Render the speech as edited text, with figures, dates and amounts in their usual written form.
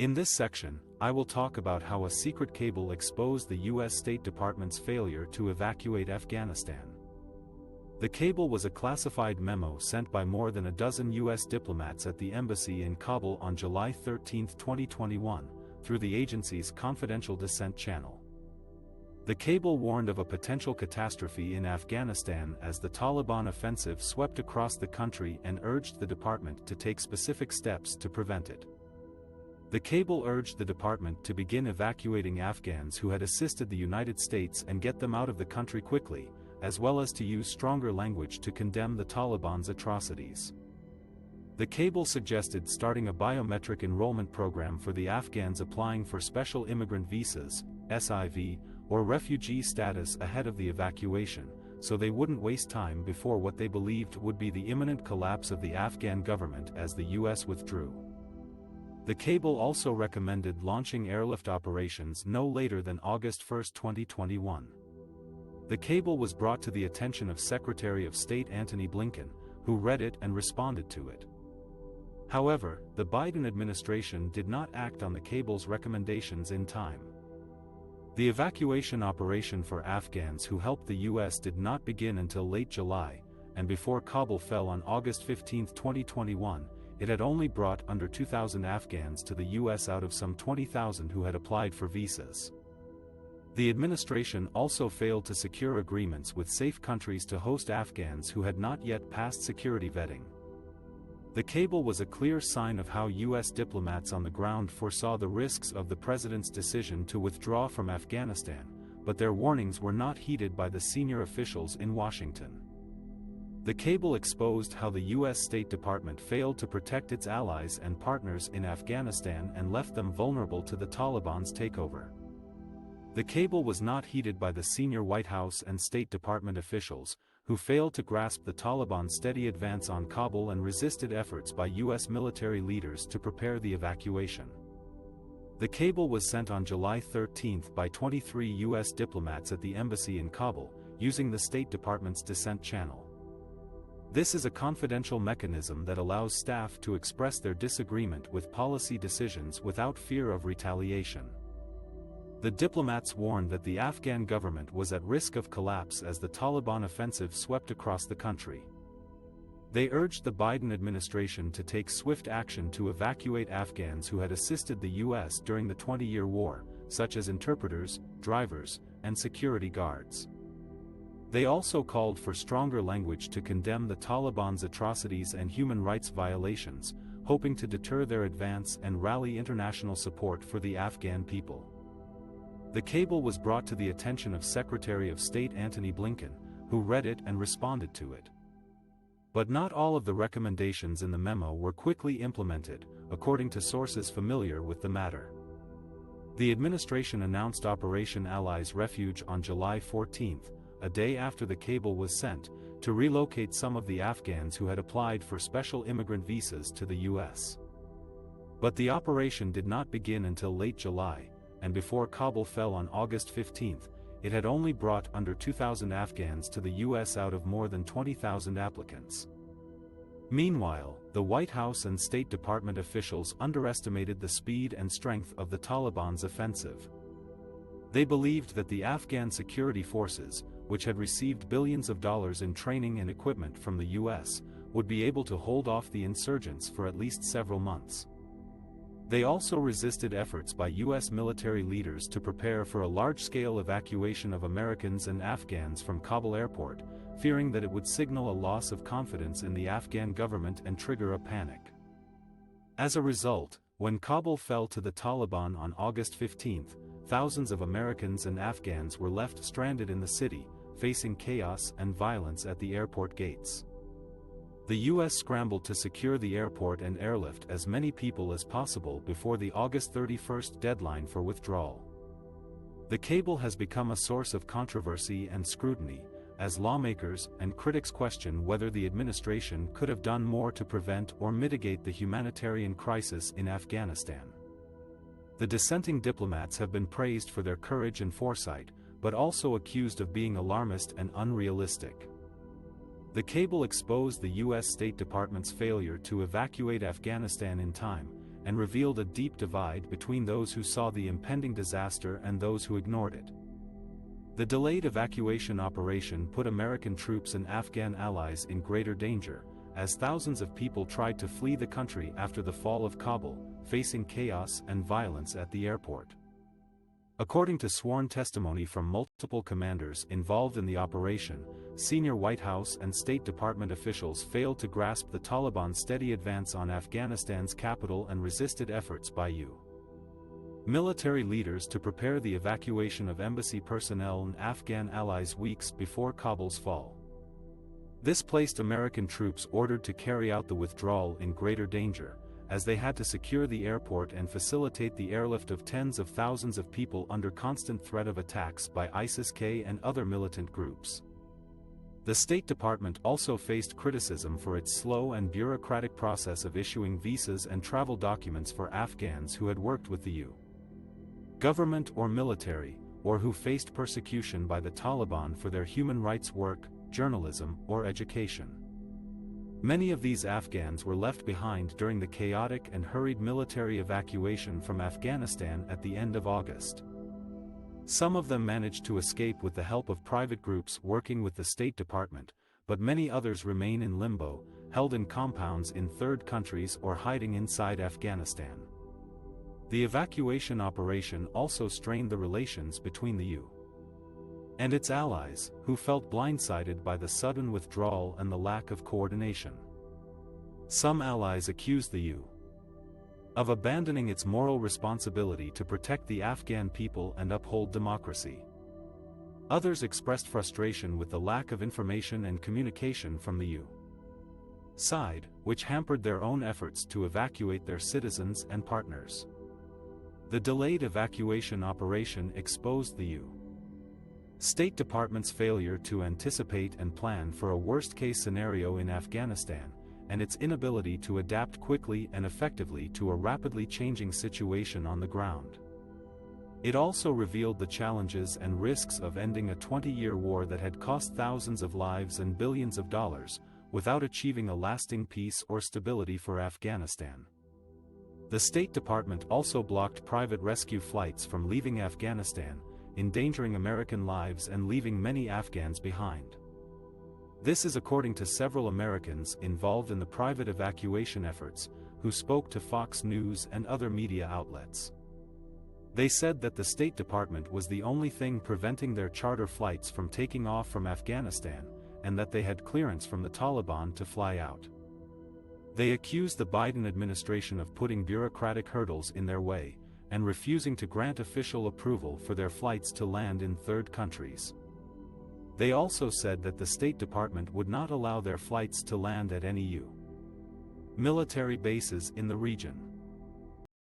In this section, I will talk about how a secret cable exposed the U.S. State Department's failure to evacuate Afghanistan. The cable was a classified memo sent by more than a dozen U.S. diplomats at the embassy in Kabul on July 13, 2021, through the agency's confidential dissent channel. The cable warned of a potential catastrophe in Afghanistan as the Taliban offensive swept across the country and urged the department to take specific steps to prevent it. The cable urged the department to begin evacuating Afghans who had assisted the United States and get them out of the country quickly, as well as to use stronger language to condemn the Taliban's atrocities. The cable suggested starting a biometric enrollment program for the Afghans applying for Special Immigrant Visas, SIV, or refugee status ahead of the evacuation, so they wouldn't waste time before what they believed would be the imminent collapse of the Afghan government as the U.S. withdrew. The cable also recommended launching airlift operations no later than August 1, 2021. The cable was brought to the attention of Secretary of State Antony Blinken, who read it and responded to it. However, the Biden administration did not act on the cable's recommendations in time. The evacuation operation for Afghans who helped the U.S. did not begin until late July, and before Kabul fell on August 15, 2021, it had only brought under 2,000 Afghans to the U.S. out of some 20,000 who had applied for visas. The administration also failed to secure agreements with safe countries to host Afghans who had not yet passed security vetting. The cable was a clear sign of how U.S. diplomats on the ground foresaw the risks of the president's decision to withdraw from Afghanistan, but their warnings were not heeded by the senior officials in Washington. The cable exposed how the U.S. State Department failed to protect its allies and partners in Afghanistan and left them vulnerable to the Taliban's takeover. The cable was not heeded by the senior White House and State Department officials, who failed to grasp the Taliban's steady advance on Kabul and resisted efforts by U.S. military leaders to prepare the evacuation. The cable was sent on July 13 by 23 U.S. diplomats at the embassy in Kabul, using the State Department's dissent channel. This is a confidential mechanism that allows staff to express their disagreement with policy decisions without fear of retaliation. The diplomats warned that the Afghan government was at risk of collapse as the Taliban offensive swept across the country. They urged the Biden administration to take swift action to evacuate Afghans who had assisted the U.S. during the 20-year war, such as interpreters, drivers, and security guards. They also called for stronger language to condemn the Taliban's atrocities and human rights violations, hoping to deter their advance and rally international support for the Afghan people. The cable was brought to the attention of Secretary of State Antony Blinken, who read it and responded to it. But not all of the recommendations in the memo were quickly implemented, according to sources familiar with the matter. The administration announced Operation Allies Refuge on July 14, a day after the cable was sent, to relocate some of the Afghans who had applied for Special Immigrant Visas to the U.S. But the operation did not begin until late July, and before Kabul fell on August 15, it had only brought under 2,000 Afghans to the U.S. out of more than 20,000 applicants. Meanwhile, the White House and State Department officials underestimated the speed and strength of the Taliban's offensive. They believed that the Afghan security forces, which had received billions of dollars in training and equipment from the U.S., would be able to hold off the insurgents for at least several months. They also resisted efforts by U.S. military leaders to prepare for a large-scale evacuation of Americans and Afghans from Kabul airport, fearing that it would signal a loss of confidence in the Afghan government and trigger a panic. As a result, when Kabul fell to the Taliban on August 15, thousands of Americans and Afghans were left stranded in the city, facing chaos and violence at the airport gates. The U.S. scrambled to secure the airport and airlift as many people as possible before the August 31 deadline for withdrawal. The cable has become a source of controversy and scrutiny, as lawmakers and critics question whether the administration could have done more to prevent or mitigate the humanitarian crisis in Afghanistan. The dissenting diplomats have been praised for their courage and foresight, but also accused of being alarmist and unrealistic. The cable exposed the U.S. State Department's failure to evacuate Afghanistan in time, and revealed a deep divide between those who saw the impending disaster and those who ignored it. The delayed evacuation operation put American troops and Afghan allies in greater danger, as thousands of people tried to flee the country after the fall of Kabul, facing chaos and violence at the airport. According to sworn testimony from multiple commanders involved in the operation, senior White House and State Department officials failed to grasp the Taliban's steady advance on Afghanistan's capital and resisted efforts by U.S. military leaders to prepare the evacuation of embassy personnel and Afghan allies weeks before Kabul's fall. This placed American troops ordered to carry out the withdrawal in greater danger, as they had to secure the airport and facilitate the airlift of tens of thousands of people under constant threat of attacks by ISIS-K and other militant groups. The State Department also faced criticism for its slow and bureaucratic process of issuing visas and travel documents for Afghans who had worked with the U.S. government or military, or who faced persecution by the Taliban for their human rights work, journalism, or education. Many of these Afghans were left behind during the chaotic and hurried military evacuation from Afghanistan at the end of August. Some of them managed to escape with the help of private groups working with the State Department, but many others remain in limbo, held in compounds in third countries or hiding inside Afghanistan. The evacuation operation also strained the relations between the U.S. and its allies, who felt blindsided by the sudden withdrawal and the lack of coordination. Some allies accused the U.S. of abandoning its moral responsibility to protect the Afghan people and uphold democracy. Others expressed frustration with the lack of information and communication from the U.S. side, which hampered their own efforts to evacuate their citizens and partners. The delayed evacuation operation exposed the U.S. State Department's failure to anticipate and plan for a worst-case scenario in Afghanistan, and its inability to adapt quickly and effectively to a rapidly changing situation on the ground. It also revealed the challenges and risks of ending a 20-year war that had cost thousands of lives and billions of dollars, without achieving a lasting peace or stability for Afghanistan. The State Department also blocked private rescue flights from leaving Afghanistan, endangering American lives and leaving many Afghans behind. This is according to several Americans involved in the private evacuation efforts, who spoke to Fox News and other media outlets. They said that the State Department was the only thing preventing their charter flights from taking off from Afghanistan, and that they had clearance from the Taliban to fly out. They accused the Biden administration of putting bureaucratic hurdles in their way, and refusing to grant official approval for their flights to land in third countries. They also said that the State Department would not allow their flights to land at any U.S. military bases in the region.